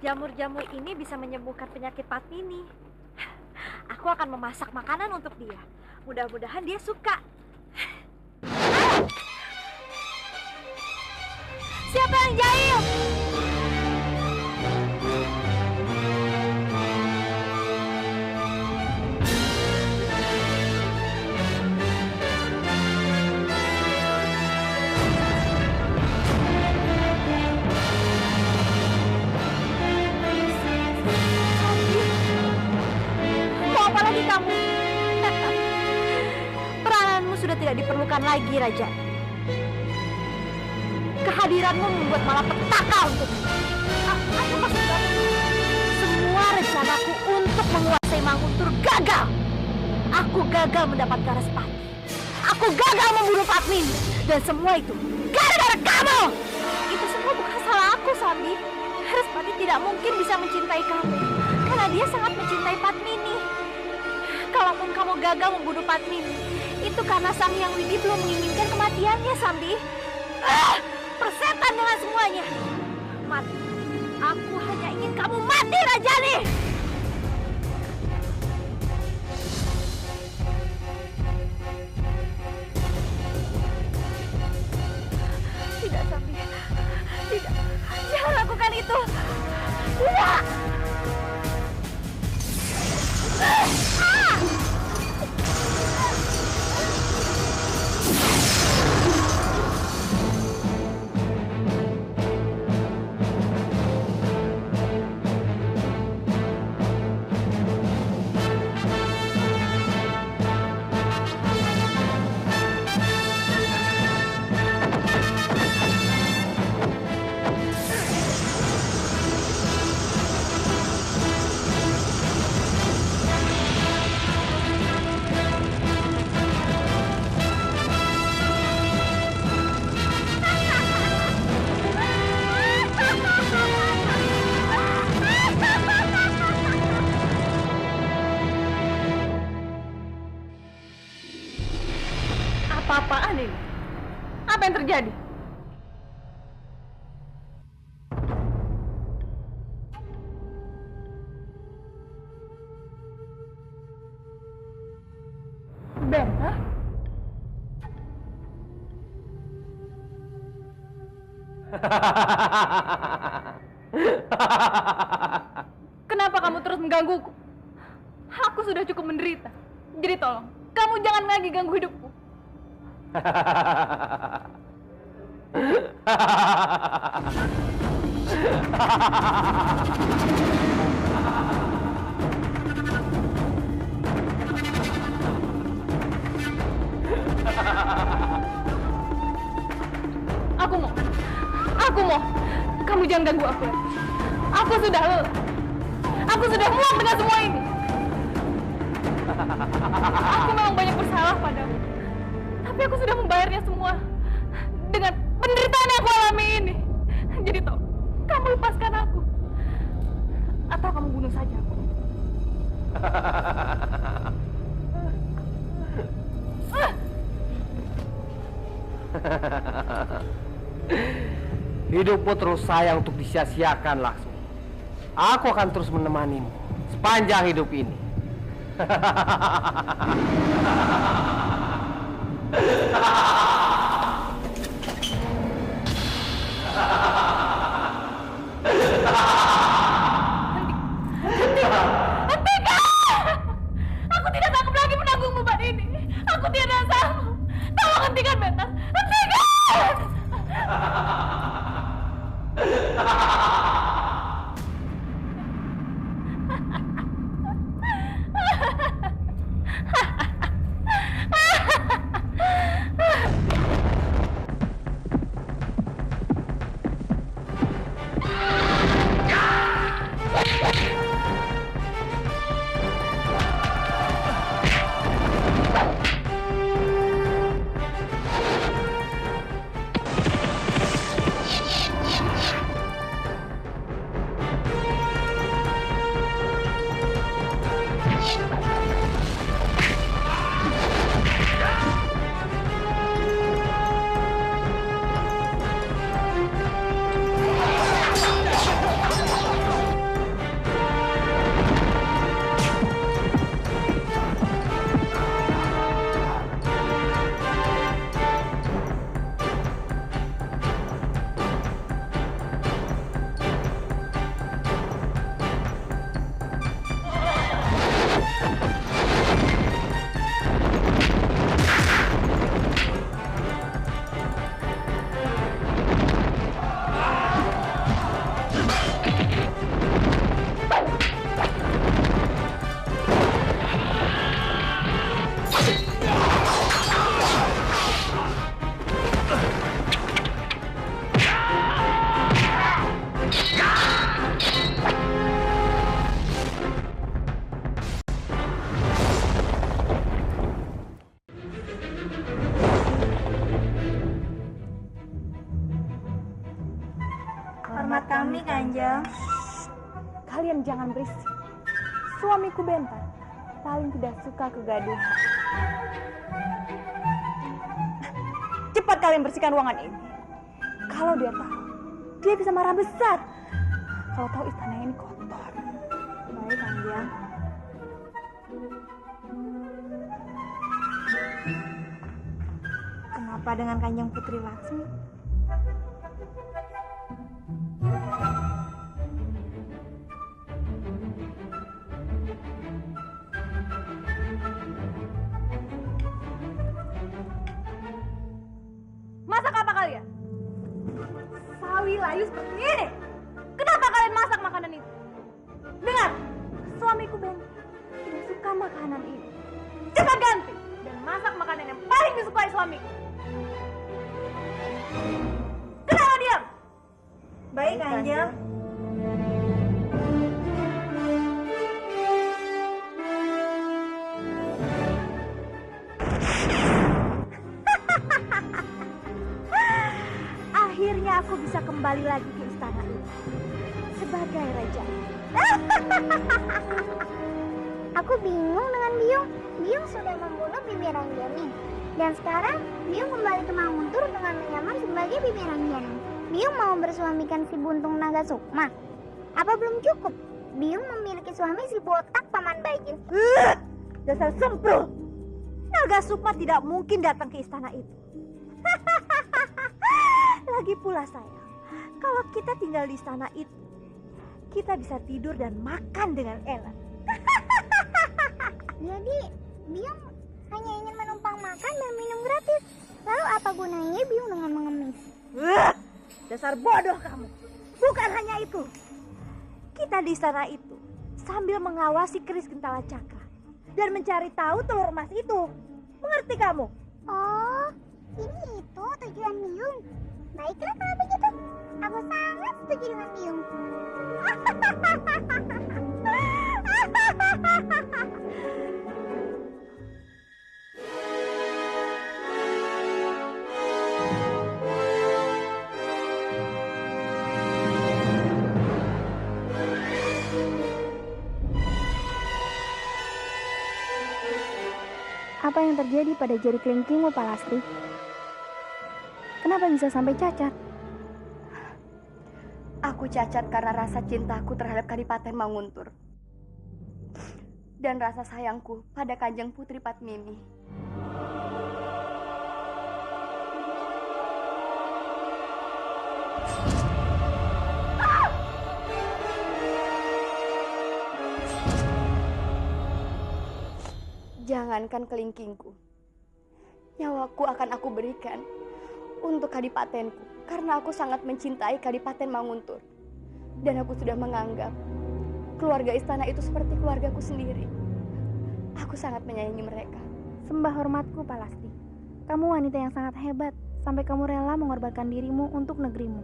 jamur-jamur ini bisa menyembuhkan penyakit Padmini. Aku akan memasak makanan untuk dia. Mudah-mudahan dia suka. Siapa yang jahil? Mau apa lagi kamu? Perananmu sudah tidak diperlukan lagi, Raja. Kehadiranmu membuat malapetaka untukmu. Apa maksud kamu? Semua rencanaku untuk menguasai Manguntur gagal. Aku gagal mendapatkan Respati. Aku gagal membunuh Padmini. Dan semua itu gara-gara kamu. Itu semua bukan salah aku, Sambi. Respati tidak mungkin bisa mencintai kamu karena dia sangat mencintai Padmini. Kalaupun kamu gagal membunuh Padmini, itu karena Sang Hyang Widi belum menginginkan kematiannya, Sambi. Persetan dengan semuanya. Mati. Aku hanya ingin kamu mati, Rajani. Tidak, Sambi. Tidak. Jangan lakukan itu. Tidak. Apa-apaan ini? Apa yang terjadi? Benta? Kenapa kamu terus menggangguku? Aku sudah cukup menderita. Jadi tolong, kamu jangan lagi ganggu hidupku. Aku mau. Kamu jangan ganggu aku lagi. Aku sudah lelah. Aku sudah muak dengan semua ini. Aku memang banyak bersalah padamu. Tapi aku sudah membayarnya semua dengan penderitaan yang aku alami ini. Jadi tolong, kamu lepaskan aku. Atau kamu bunuh saja aku. Hidupmu terus sayang untuk disia-siakan, Laksmi. Aku akan terus menemanimu sepanjang hidup ini. Hentikan! Aku tidak sanggup lagi menanggung beban ini. Aku tidak sanggup. Tolong hentikan, Benta. Hentikan! tempat kami, Kanjeng. Kalian jangan berisik. Suamiku Bentar paling tidak suka kegaduhan. Cepat kalian bersihkan ruangan ini. Kalau dia tahu, dia bisa marah besar. Kalau tahu istana ini kotor. Baik, Kanjeng. Kenapa dengan Kanjeng Putri Laksmi? Masak apa kalian? Sawi layu seperti ini. Kenapa kalian masak makanan itu? Dengar, suamiku Bentar tidak suka makanan ini. Cepat ganti dan masak makanan yang paling disukai suamiku. Kenapa diam? Baik, Kanjeng. Akhirnya aku bisa kembali lagi ke istana ini sebagai raja. Aku bingung dengan Biung. Biung sudah membunuh Bibi Rangjani. Dan sekarang Biung kembali ke Manguntur dengan menyamar sebagai Bibi Rangjani. Biung mau bersuamikan si Buntung Naga Sukma. Apa belum cukup? Biung memiliki suami si botak Paman Bajil. Dasar sempro. Naga Sukma tidak mungkin datang ke istana itu. Lagi pula sayang, kalau kita tinggal di istana itu, kita bisa tidur dan makan dengan enak. Jadi Biung hanya ingin menumpang makan dan minum gratis. Lalu apa gunanya Biung dengan mengemis? Dasar bodoh kamu. Bukan hanya itu. Kita di istana itu sambil mengawasi keris Gentala Cakra dan mencari tahu telur emas itu. Mengerti kamu? Oh, ini itu tujuan Biung. Baiklah kalau begitu. Aku sangat setuju dengan Biung. Apa yang terjadi pada jari kelingkingmu, Pak Lastri? Kenapa bisa sampai cacat? Aku cacat karena rasa cintaku terhadap Kadipaten Manguntur. Dan rasa sayangku pada Kanjeng Putri Padmini. Jangankan kelingkingku, nyawaku akan aku berikan untuk kadipatenku karena aku sangat mencintai Kadipaten Manguntur. Dan aku sudah menganggap keluarga istana itu seperti keluargaku sendiri. Aku sangat menyayangi mereka. Sembah hormatku, Pak Lastri. Kamu wanita yang sangat hebat sampai kamu rela mengorbankan dirimu untuk negerimu.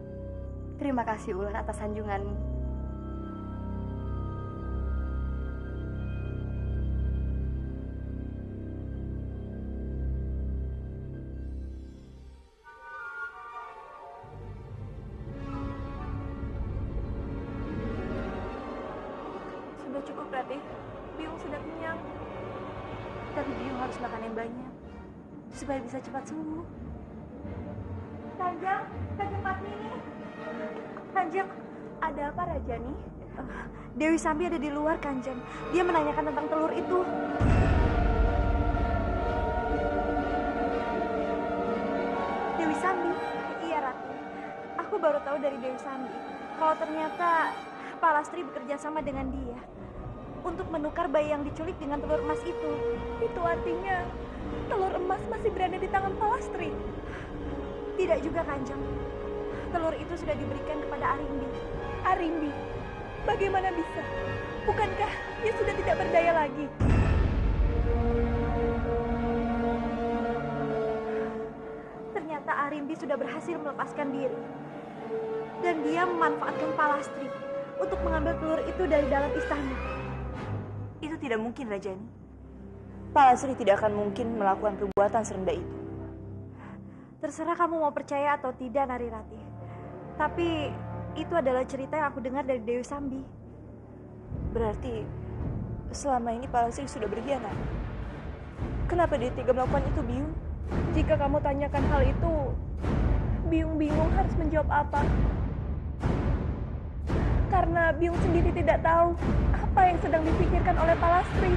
Terima kasih Ular atas sanjunganmu. Sudah cukup, Ratih. Biung sudah kenyang. Tapi Biung harus makan yang banyak supaya bisa cepat sembuh. Kanjeng, Kanjeng Padmini. Kanjeng, ada apa Rajani? Dewi Sambi ada di luar, Kanjeng. Dia menanyakan tentang telur itu. Dewi Sambi? Iya, Ratu. Aku baru tahu dari Dewi Sambi kalau ternyata Pak Lastri bekerja sama dengan dia untuk menukar bayi yang diculik dengan telur emas itu. Itu artinya telur emas masih berada di tangan Pak Lastri. Tidak juga, Kanjeng. Telur itu sudah diberikan kepada Arimbi. Arimbi? Bagaimana bisa? Bukankah dia sudah tidak berdaya lagi? Ternyata Arimbi sudah berhasil melepaskan diri. Dan dia memanfaatkan Pak Lastri untuk mengambil telur itu dari dalam istana. Itu tidak mungkin, Rajani. Pak Lastri tidak akan mungkin melakukan perbuatan serendah itu. Terserah kamu mau percaya atau tidak, Narirati. Tapi Itu adalah cerita yang aku dengar dari Dewi Sambi. Berarti selama ini Pak Lastri sudah berkhianat. Kenapa dia tega melakukan itu, Biung? Jika kamu tanyakan hal itu, Biung bingung harus menjawab apa. Karena Biung sendiri tidak tahu apa yang sedang dipikirkan oleh Pak Lastri.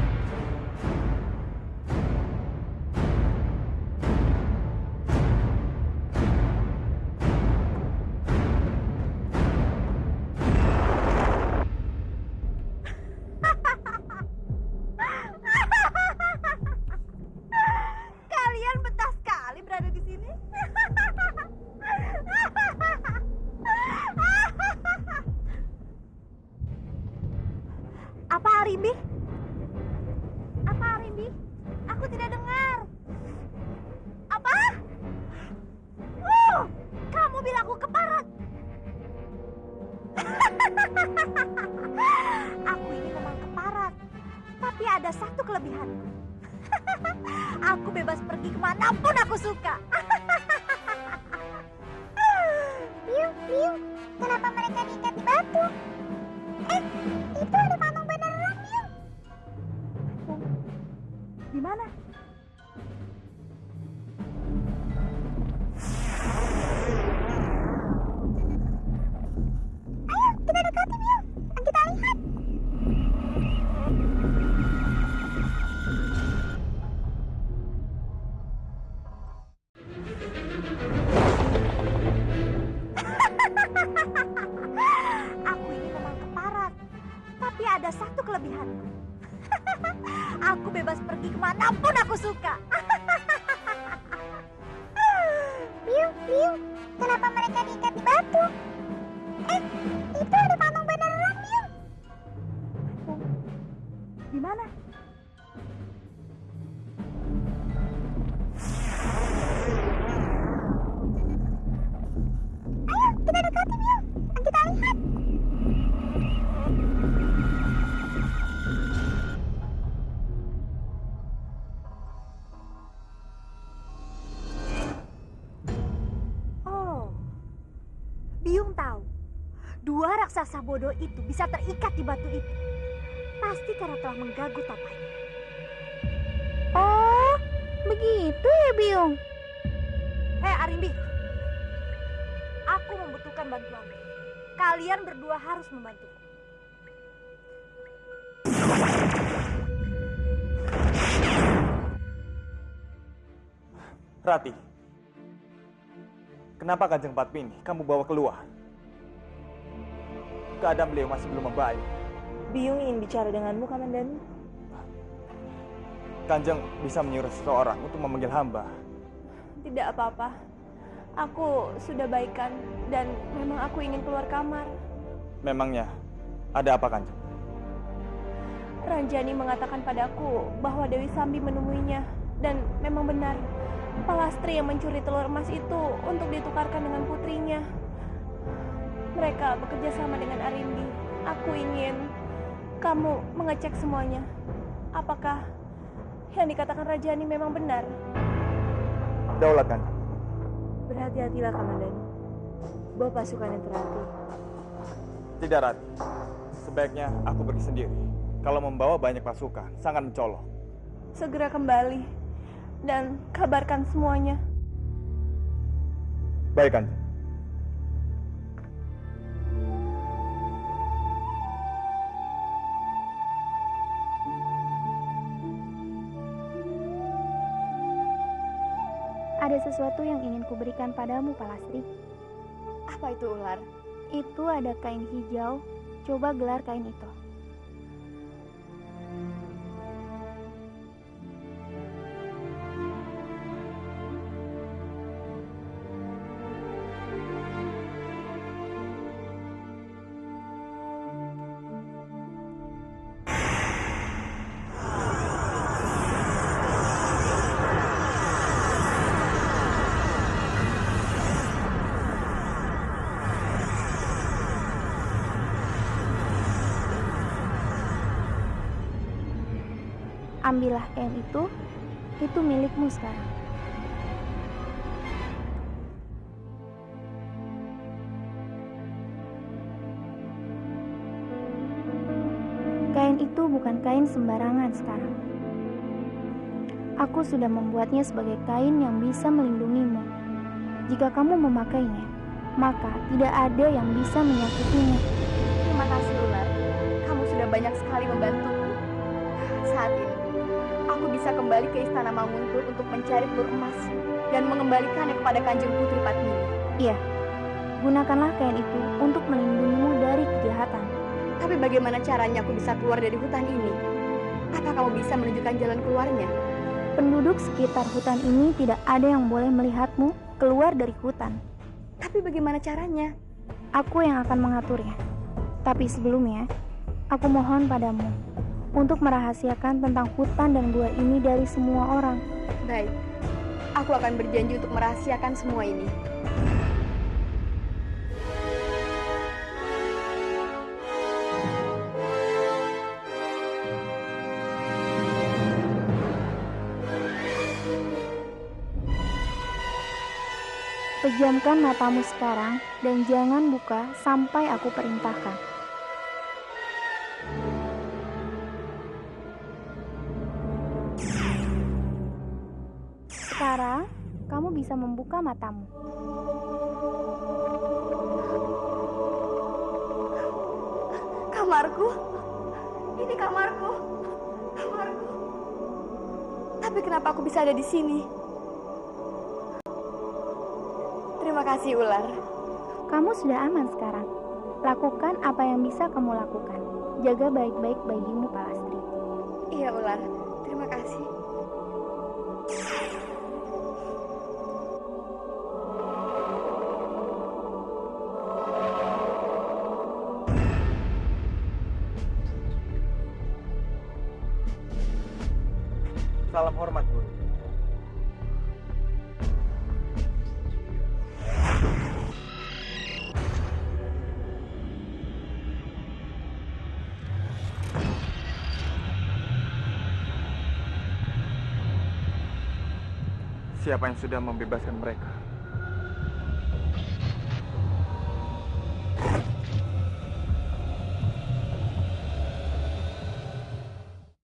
Kalian betah sekali berada di sini. Apa Arimbi? Apa Arimbi? Aku tidak dengar. Apa? Kamu bilang aku keparat. Aku ini memang keparat, tapi ada satu kelebihanku. Aku bebas pergi kemanapun aku suka. Biung, Biung, kenapa mereka diikat di batu? Itu ada patung beneran, Biung. Di mana? Ayo, kita dekati, Biung. Dan kita lihat. Aku ini memang keparat, tapi ada satu kelebihanku. Aku bebas pergi kemanapun aku suka. Biung, Biung, kenapa mereka diikat di batu? Itu ada patung beneran, Biung. Di mana? Ayo, kita dekati, Biung. Dan kita lihat. Oh, Biung tahu. Dua raksasa bodoh itu bisa terikat di batu itu. Pasti karena telah mengganggu tapanya. Oh, begitu ya, Biung? Hei Arimbi, aku membutuhkan bantuan. Kalian berdua harus membantuku. Rati, kenapa Kanjeng Padmini kamu bawa keluar? Keadaan beliau masih belum membaik. Biung ingin bicara denganmu, Kamandanu. Kanjeng bisa menyuruh seseorang untuk memanggil hamba. Tidak apa-apa. Aku sudah baikan dan memang aku ingin keluar kamar. Memangnya ada apa, Kanjeng? Ranjani mengatakan padaku bahwa Dewi Sambi menemuinya dan memang benar. Pak Lastri yang mencuri telur emas itu untuk ditukarkan dengan putrinya. Mereka bekerja sama dengan Arimbi. Aku ingin kamu mengecek semuanya. Apakah yang dikatakan Rajani memang benar? Daulat, Kanjeng. Berhati-hatilah, Kamandanu. Bawa pasukan yang terhati. Tidak, Rati. Sebaiknya aku pergi sendiri. Kalau membawa banyak pasukan, sangat mencolok. Segera kembali dan kabarkan semuanya. Baik, Kanjeng. Ada sesuatu yang ingin kuberikan padamu, Pak Lastri. Apa itu, ular? Itu ada kain hijau. Coba gelar kain itu. Ambillah kain itu milikmu sekarang. itu bukan kain sembarangan sekarang. Aku sudah membuatnya sebagai kain yang bisa melindungimu. Jika kamu memakainya, maka tidak ada yang bisa menyakitimu. Terima kasih, Ular. Kamu sudah banyak sekali membantuku. Saat ini, aku bisa kembali ke Istana Manguntul untuk mencari telur emas dan mengembalikannya kepada Kanjeng Putri Padmini. Iya, gunakanlah kain itu untuk melindungimu dari kejahatan. Tapi bagaimana caranya aku bisa keluar dari hutan ini? Apa kamu bisa menunjukkan jalan keluarnya? Penduduk sekitar hutan ini tidak ada yang boleh melihatmu keluar dari hutan. Tapi bagaimana caranya? Aku yang akan mengaturnya. Tapi sebelumnya, aku mohon padamu untuk merahasiakan tentang hutan dan gua ini dari semua orang. Baik, aku akan berjanji untuk merahasiakan semua ini. Pejamkan matamu sekarang dan jangan buka sampai aku perintahkan. Sekarang, kamu bisa membuka matamu. Kamarku? Ini kamarku. Kamarku. Tapi kenapa aku bisa ada di sini? Terima kasih, Ular. Kamu sudah aman sekarang. Lakukan apa yang bisa kamu lakukan. Jaga baik-baik bayimu, Palastri. Iya, Ular. Terima kasih. Salam hormat, Guru. Siapa yang sudah membebaskan mereka?